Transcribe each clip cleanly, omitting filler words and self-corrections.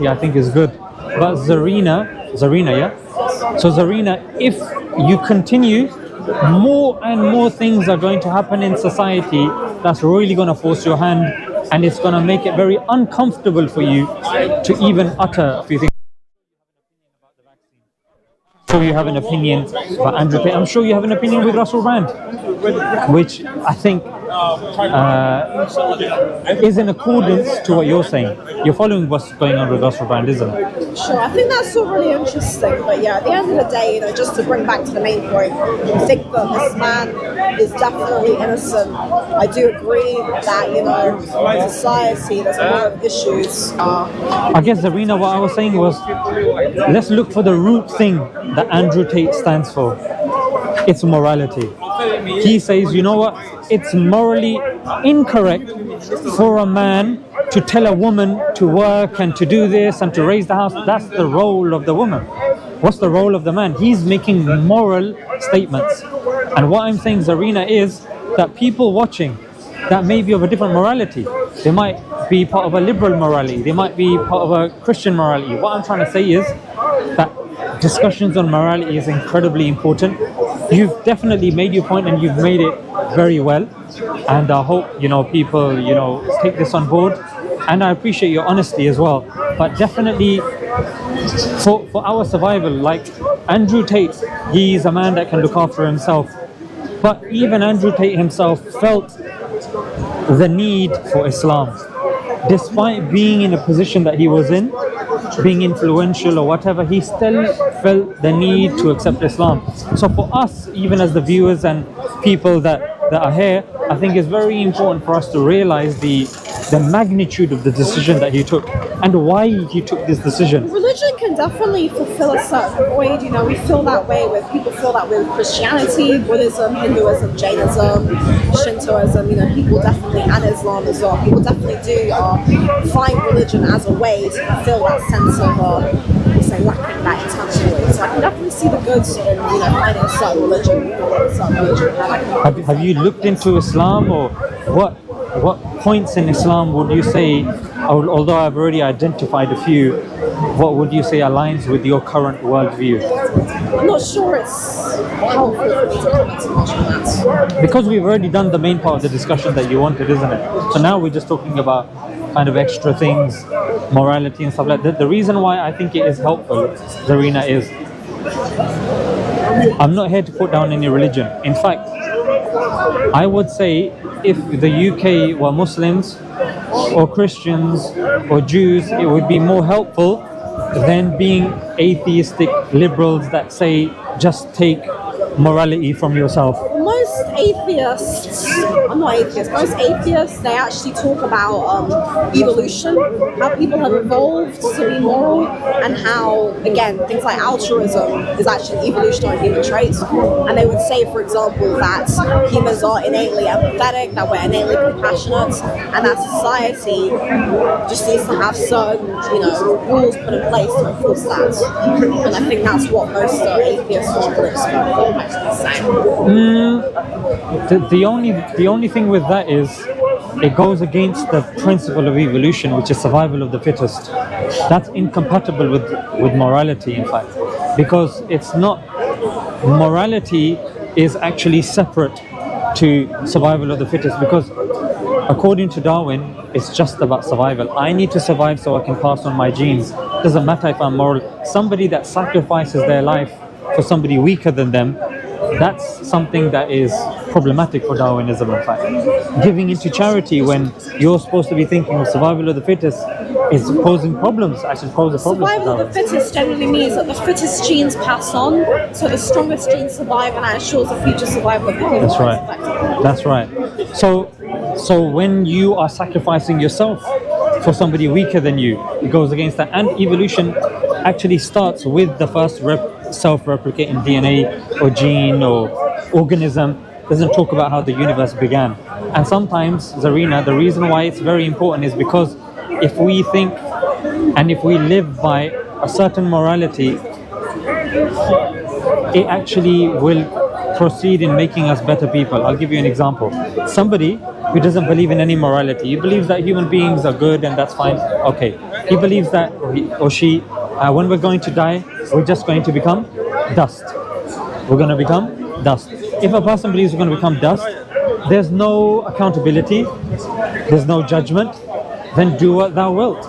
I think is good. But Zarina, yeah? So Zarina, if you continue, more and more things are going to happen in society that's really going to force your hand, and it's going to make it very uncomfortable for you to even utter a few things. I'm sure you have an opinion about Andrew Tate. I'm sure you have an opinion with Russell Brand, which I think is in accordance to what you're saying. You're following what's going on with Russell Brand, isn't it? Sure, I think that's all really interesting. But yeah, at the end of the day, just to bring back to the main point, I think that this man is definitely innocent. I do agree that, in society, there's a lot of issues. I guess, Zarina, what I was saying was, let's look for the root thing that Andrew Tate stands for. It's morality. He says, you know what? It's morally incorrect for a man to tell a woman to work and to do this and to raise the house. That's the role of the woman. What's the role of the man? He's making moral statements. And what I'm saying, Zarina, is that people watching that may be of a different morality. They might be part of a liberal morality. They might be part of a Christian morality. What I'm trying to say is that discussions on morality is incredibly important. You've definitely made your point and you've made it very well. And I hope, people, take this on board. And I appreciate your honesty as well. But definitely for our survival, like Andrew Tate, he's a man that can look after himself. But even Andrew Tate himself felt the need for Islam. Despite being in a position that he was in, being influential or whatever, he still felt the need to accept Islam. So for us, even as the viewers and people that are here, I think it's very important for us to realize the magnitude of the decision that he took and why he took this decision. Religion can definitely fulfill a certain void. We feel that way with people feel that way with Christianity, Buddhism, Hinduism, Jainism, Shintoism. People definitely, and Islam as well. People definitely do find religion as a way to fulfill that sense of lacking that internal way. So I can definitely see the goods in finding a certain religion. Have you looked into Islam, or what points in Islam would you say, although I've already identified a few, what would you say aligns with your current worldview? I'm not sure it's helpful for me to comment too much on that. Because we've already done the main part of the discussion that you wanted, isn't it? So now we're just talking about kind of extra things, morality and stuff like that. The reason why I think it is helpful, Zarina, is I'm not here to put down any religion. In fact, I would say if the UK were Muslims or Christians or Jews, it would be more helpful than being atheistic liberals that say just take morality from yourself. Most atheists, most atheists, they actually talk about evolution, how people have evolved to be moral, and how, again, things like altruism is actually evolutionary human traits. And they would say, for example, that humans are innately empathetic, that we're innately compassionate, and that society just needs to have certain, rules put in place to enforce that. And I think that's what most atheists or religious people actually say. The only thing with that is it goes against the principle of evolution, which is survival of the fittest. That's incompatible with morality, in fact, because it's not, morality is actually separate to survival of the fittest, because according to Darwin, it's just about survival. I need to survive so I can pass on my genes. Doesn't matter if I'm moral. Somebody that sacrifices their life for somebody weaker than them, that's something that is problematic for Darwinism, in fact. Giving into charity when you're supposed to be thinking of survival of the fittest is posing problems. Actually, poses problems. Survival of the fittest generally means that the fittest genes pass on, so the strongest genes survive, and that ensures the future survival of the human. That's right. That's right. So when you are sacrificing yourself for somebody weaker than you, it goes against that. And evolution actually starts with the first self-replicating DNA or gene or organism. Doesn't talk about how the universe began. And sometimes, Zarina, the reason why it's very important is because if we think and if we live by a certain morality, it actually will proceed in making us better people. I'll give you an example. Somebody who doesn't believe in any morality, he believes that human beings are good and that's fine. Okay, He believes that or she, when we're going to die, we're just going to become dust. We're going to become dust. If a person believes we're going to become dust, there's no accountability, there's no judgment, then do what thou wilt.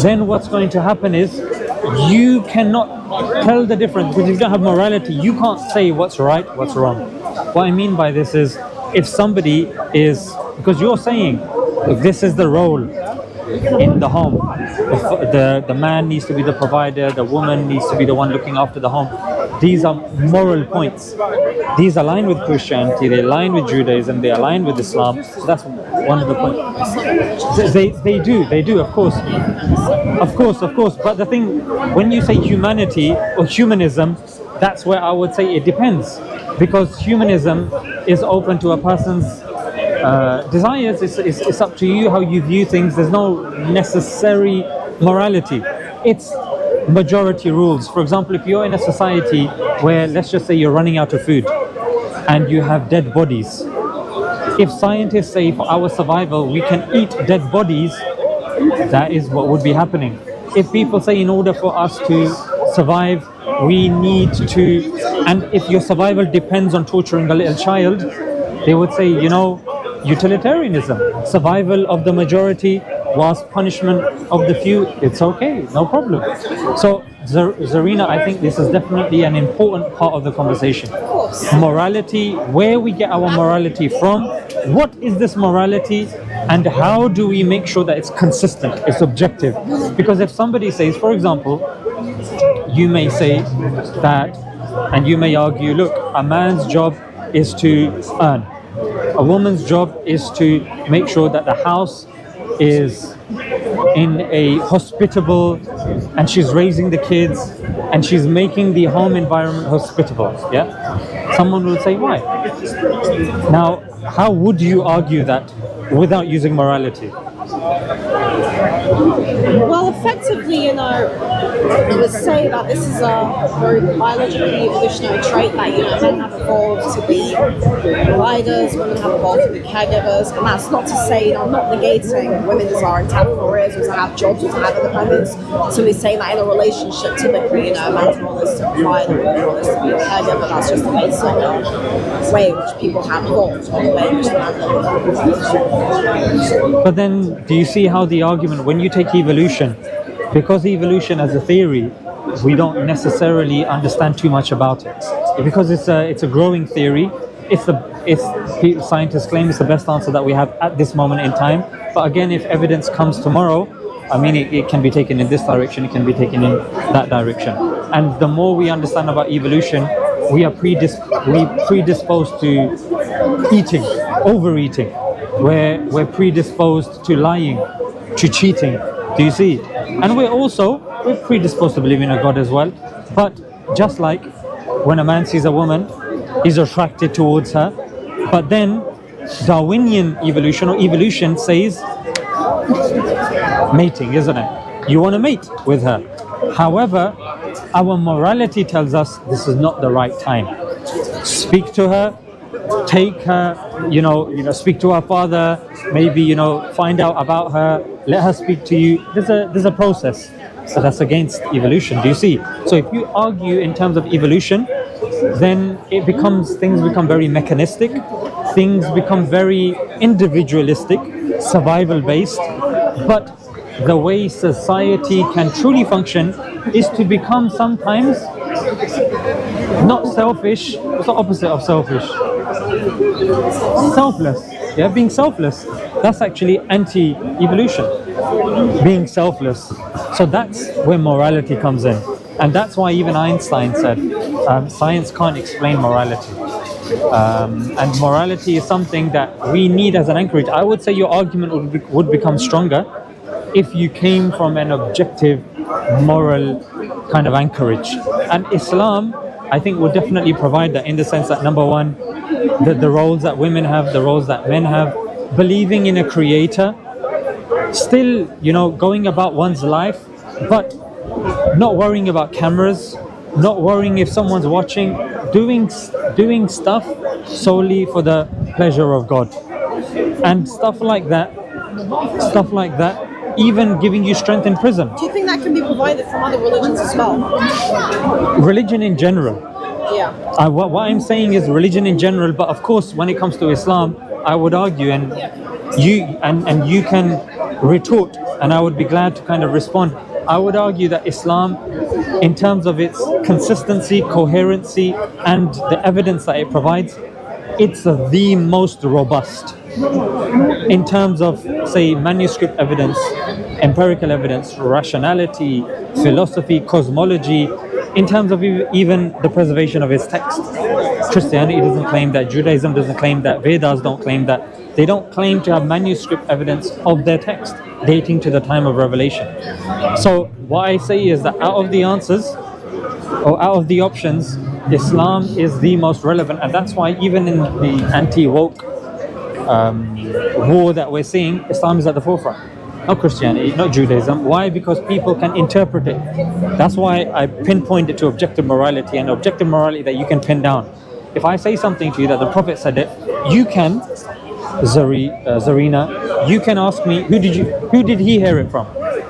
Then what's going to happen is you cannot tell the difference, because if you don't have morality, you can't say what's right, what's wrong. What I mean by this is, if somebody is, because you're saying, if this is the role in the home, the man needs to be the provider, the woman needs to be the one looking after the home. These are moral points. These align with Christianity, they align with Judaism, they align with Islam. So that's one of the points. They do, of course. But the thing, when you say humanity or humanism, that's where I would say it depends. Because humanism is open to a person's desires. It's up to you how you view things. There's no necessary morality. It's majority rules. For example, if you're in a society where, let's just say, you're running out of food and you have dead bodies, if scientists say for our survival we can eat dead bodies, that is what would be happening. If people say in order for us to survive we need to, and if your survival depends on torturing a little child, they would say, utilitarianism, survival of the majority whilst punishment of the few, it's okay, no problem. So Zarina, I think this is definitely an important part of the conversation. Morality, where we get our morality from, what is this morality, and how do we make sure that it's consistent, it's objective? Because if somebody says, for example, you may say that, and you may argue, look, a man's job is to earn, a woman's job is to make sure that the house is in a hospitable, and she's raising the kids and she's making the home environment hospitable. Yeah, someone will say, why? Now, how would you argue that without using morality? Well, effectively, I would say that this is a very biologically evolutionary trait that, men have evolved to be providers, women have evolved to be caregivers, and that's not to say, I'm not negating women's desire to have careers or to have jobs or to have independence. Simply saying that in a relationship, typically, a man's role is to provide and a woman's role is to be a caregiver. That's just the basic way in which people have evolved, or the way in which the man evolved. But then, do you see how the argument, when you take evolution, because evolution as a theory, we don't necessarily understand too much about it, because it's a growing theory. Scientists claim it's the best answer that we have at this moment in time. But again, if evidence comes tomorrow, it can be taken in this direction, it can be taken in that direction. And the more we understand about evolution, we are predisposed to eating, overeating. We're predisposed to lying, to cheating. Do you see? And we're predisposed to believing in a God as well. But just like when a man sees a woman, he's attracted towards her. But then Darwinian evolution or evolution says mating, isn't it? You want to mate with her. However, our morality tells us this is not the right time. Speak to her, take her, speak to her father, maybe, find out about her, let her speak to you. There's a process. So that's against evolution. Do you see? So if you argue in terms of evolution, then things become very mechanistic, things become very individualistic, survival based. But the way society can truly function is to become sometimes not selfish. What's the opposite of selfish? Selfless. Yeah, being selfless. That's actually anti-evolution. Being selfless. So that's where morality comes in. And that's why even Einstein said, science can't explain morality. And morality is something that we need as an anchorage. I would say your argument would become stronger if you came from an objective, moral kind of anchorage. And Islam, I think, would definitely provide that, in the sense that, number one, the roles that women have, the roles that men have, believing in a creator, still, going about one's life, but not worrying about cameras, not worrying if someone's watching, doing stuff solely for the pleasure of God. And stuff like that even giving you strength in prison. Do you think that can be provided from other religions as well? Religion in general. Yeah. What I'm saying is religion in general, but of course, when it comes to Islam, I would argue, and you can retort, and I would be glad to kind of respond. I would argue that Islam, in terms of its consistency, coherency, and the evidence that it provides, it's the most robust. In terms of, say, manuscript evidence, empirical evidence, rationality, philosophy, cosmology, in terms of even the preservation of its text. Christianity doesn't claim that, Judaism doesn't claim that, Vedas don't claim that. They don't claim to have manuscript evidence of their text dating to the time of revelation. So what I say is that out of the answers, or out of the options, Islam is the most relevant, and that's why even in the anti-woke war that we're seeing, Islam is at the forefront. Not Christianity, not Judaism. Why? Because people can interpret it. That's why I pinpointed to objective morality, and objective morality that you can pin down. If I say something to you that the Prophet said it, you can, Zarina, you can ask me, who did he hear it from?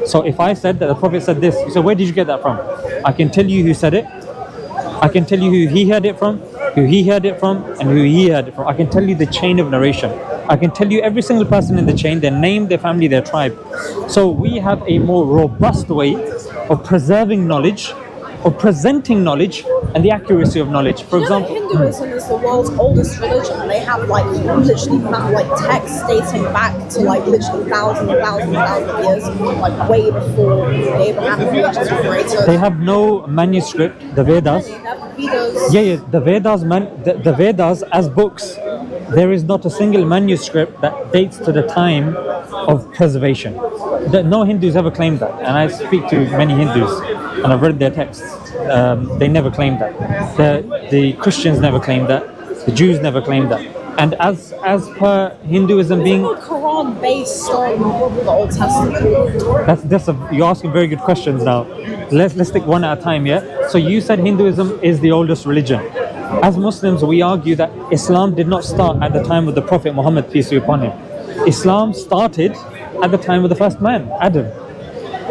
So if I said that the Prophet said this, you say, where did you get that from? I can tell you who said it. I can tell you who he heard it from, who he heard it from, and who he heard it from. I can tell you the chain of narration. I can tell you every single person in the chain, their name, their family, their tribe. So we have a more robust way of preserving knowledge, of presenting knowledge, and the accuracy of knowledge. For example, Hinduism is the world's oldest religion. They have literally texts dating back to literally thousands and thousands and thousands of years, way before the Abrahamic religions were created. They have no manuscript, the Vedas. Yeah, the Vedas as books. There is not a single manuscript that dates to the time of preservation. No Hindus ever claimed that, and I speak to many Hindus, and I've read their texts. They never claimed that. The Christians never claimed that. The Jews never claimed that. And as per Hinduism being, is the Quran based on the Old Testament? You're asking very good questions now. Let's take one at a time. Yeah. So you said Hinduism is the oldest religion. As Muslims, we argue that Islam did not start at the time of the Prophet Muhammad, peace be upon him. Islam started at the time of the first man, Adam.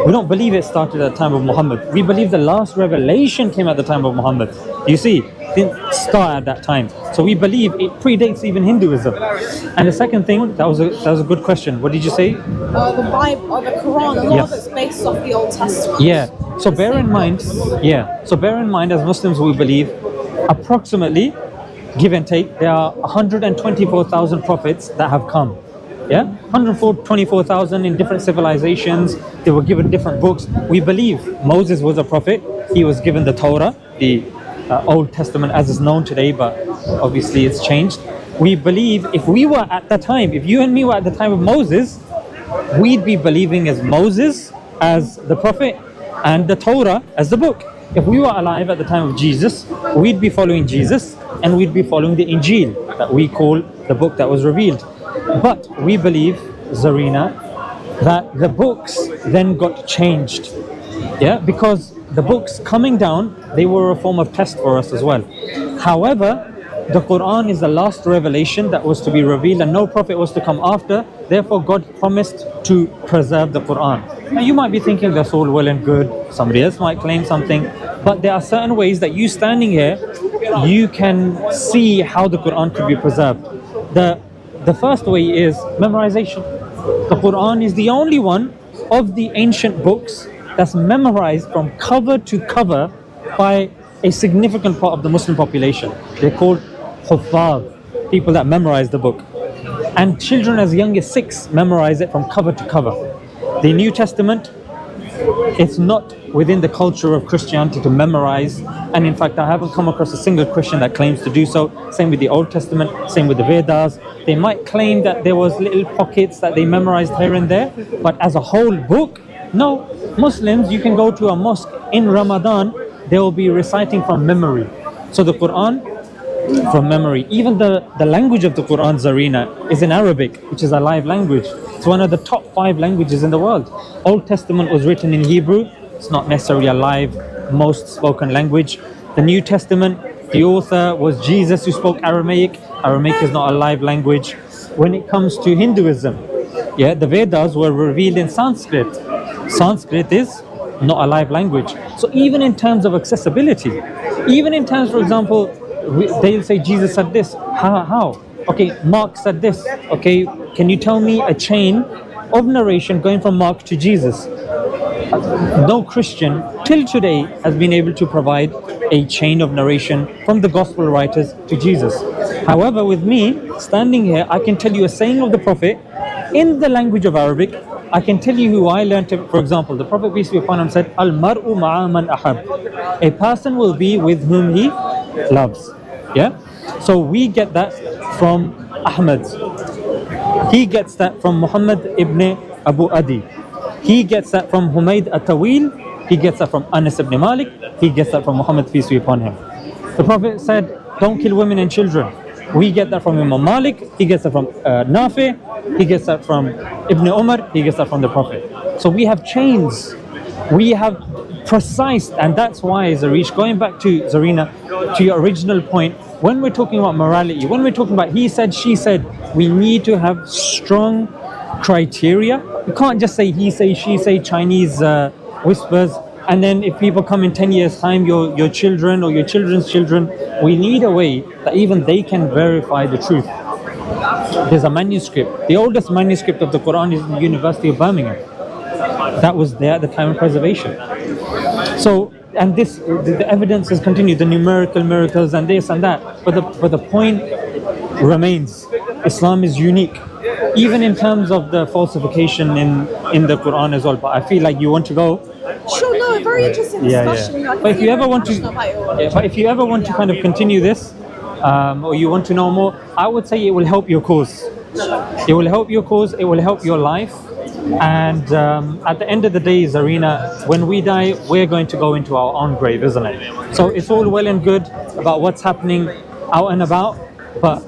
We don't believe it started at the time of Muhammad. We believe the last revelation came at the time of Muhammad. You see, it didn't start at that time. So we believe it predates even Hinduism. And the second thing, that was a good question. What did you say? The Bible, or the Quran, a lot of it's based off the Old Testament. Yeah. So bear in mind, as Muslims, we believe approximately, give and take, there are 124,000 prophets that have come. Yeah, 124,000 in different civilizations. They were given different books. We believe Moses was a prophet. He was given the Torah, the Old Testament as is known today, but obviously it's changed. We believe if we were at the time, if you and me were at the time of Moses, we'd be believing as Moses as the prophet and the Torah as the book. If we were alive at the time of Jesus, we'd be following Jesus, and we'd be following the Injil that we call the book that was revealed. But we believe, Zarina, that the books then got changed. Yeah, because the books coming down, they were a form of test for us as well. However, the Quran is the last revelation that was to be revealed, and no prophet was to come after. Therefore, God promised to preserve the Quran. Now, you might be thinking that's all well and good. Somebody else might claim something. But there are certain ways that you standing here, you can see how the Quran could be preserved. The first way is memorization. The Quran is the only one of the ancient books that's memorized from cover to cover by a significant part of the Muslim population. They're called Huffaz, people that memorize the book. And children as young as 6 memorize it from cover to cover. The New Testament, it's not within the culture of Christianity to memorize, and in fact I haven't come across a single Christian that claims to do so. Same with the Old Testament, same with the Vedas. They might claim that there was little pockets that they memorized here and there, but as a whole book, no. Muslims, you can go to a mosque in Ramadan, they will be reciting from memory. So the Quran from memory. Even the language of the Quran, Zarina, is in Arabic, which is a live language. It's one of the top 5 languages in the world. Old Testament was written in Hebrew. It's not necessarily a live, most spoken language. The New Testament, the author was Jesus, who spoke Aramaic. Aramaic is not a live language. When it comes to Hinduism, Yeah, the Vedas were revealed in Sanskrit. Sanskrit is not a live language. So even in terms of accessibility, even in terms, for example, they'll say Jesus said this. How? Okay, Mark said this. Okay, can you tell me a chain of narration going from Mark to Jesus? No Christian till today has been able to provide a chain of narration from the gospel writers to Jesus. However, with me standing here, I can tell you a saying of the Prophet in the language of Arabic. I can tell you who I learned it. For example, the Prophet peace be upon him said, "Al mar'u ma'a man ahab." A person will be with whom he loves. Yeah. So we get that from Ahmad. He gets that from Muhammad ibn Abu Adi. He gets that from Humayd at-Tawil. He gets that from Anas ibn Malik. He gets that from Muhammad, peace be upon him. The Prophet said, don't kill women and children. We get that from Imam Malik. He gets that from Nafi. He gets that from Ibn Umar. He gets that from the Prophet. So we have chains. We have precise, and that's why, Zarish, going back to Zarina, to your original point, when we're talking about morality, when we're talking about he said, she said, we need to have strong criteria. You can't just say he say, she say, Chinese whispers, and then if people come in 10 years time, your children or your children's children, we need a way that even they can verify the truth. There's a manuscript. The oldest manuscript of the Quran is in the University of Birmingham. That was there at the time of preservation. So, and this, the evidence has continued, the numerical miracles and this and that. But the point remains, Islam is unique, even in terms of the falsification in the Quran as well. But I feel like you want to go. Sure, no, very interesting discussion. Yeah. But if you ever want to, kind of continue this, or you want to know more, I would say it will help your cause. It will help your cause. It will help your life. And at the end of the day, Zarina, when we die, we're going to go into our own grave, isn't it? So it's all well and good about what's happening out and about, but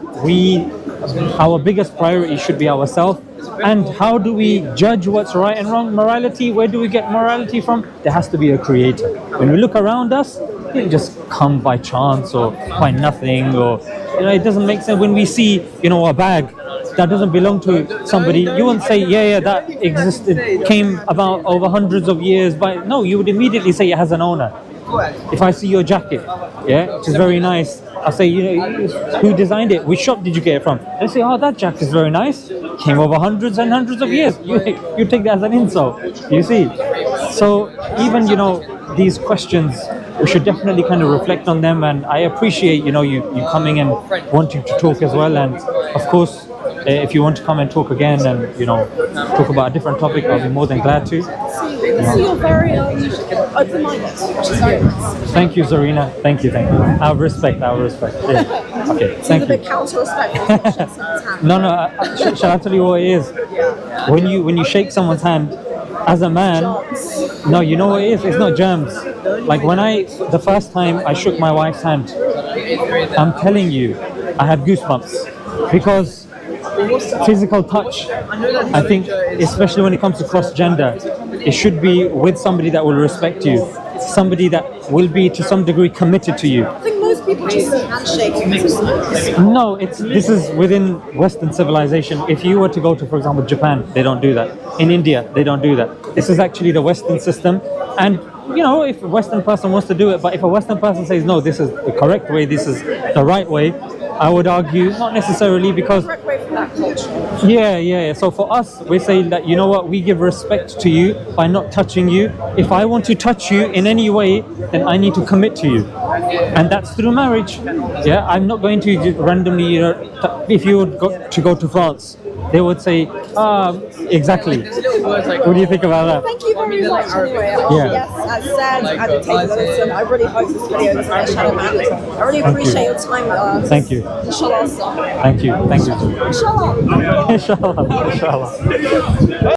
our biggest priority should be ourselves. And how do we judge what's right and wrong? Morality, where do we get morality from? There has to be a creator. When we look around us, it didn't just come by chance or by nothing, or it doesn't make sense. When we see a bag that doesn't belong to somebody, you won't say that existed, came about over hundreds of years. But no, you would immediately say it has an owner. If I see your jacket, which is very nice, I'll say, who designed it? Which shop did you get it from? They say, oh, that jacket is very nice. Came over hundreds and hundreds of years. You take that as an insult, you see. So even, these questions, we should definitely kind of reflect on them. And I appreciate, you coming and wanting to talk as well. And of course, if you want to come and talk again and, talk about a different topic, I'll be more than glad to. You're very open-minded, which is very nice. Thank you, Zarina. Thank you. I have respect. Yeah. Okay, thank you. It's a bit counter-respectful. No. Shall I tell you what it is? Yeah. When you shake someone's hand, as a man, no, you know what it is? It's not germs. Like the first time I shook my wife's hand, I'm telling you, I had goosebumps because physical touch, I think, especially when it comes to cross-gender, it should be with somebody that will respect you, somebody that will be to some degree committed to you. I think most people just see handshaking. No, this is within Western civilization. If you were to go to, for example, Japan, they don't do that. In India, they don't do that. This is actually the Western system. And if a Western person wants to do it, but if a Western person says, no, this is the correct way, this is the right way, I would argue not necessarily, because Correct way for that culture. Yeah. So for us, we say that, we give respect to you by not touching you. If I want to touch you in any way, then I need to commit to you. And that's through marriage. Yeah, I'm not going to just randomly, if you would go to France, they would say, exactly. What do you think about that? Thank you very much anyway. Yes, as said, and take listen. I really hope this video is a shadow man. I really appreciate your time. Thank you. Inshallah. Thank you. Inshallah. Inshallah.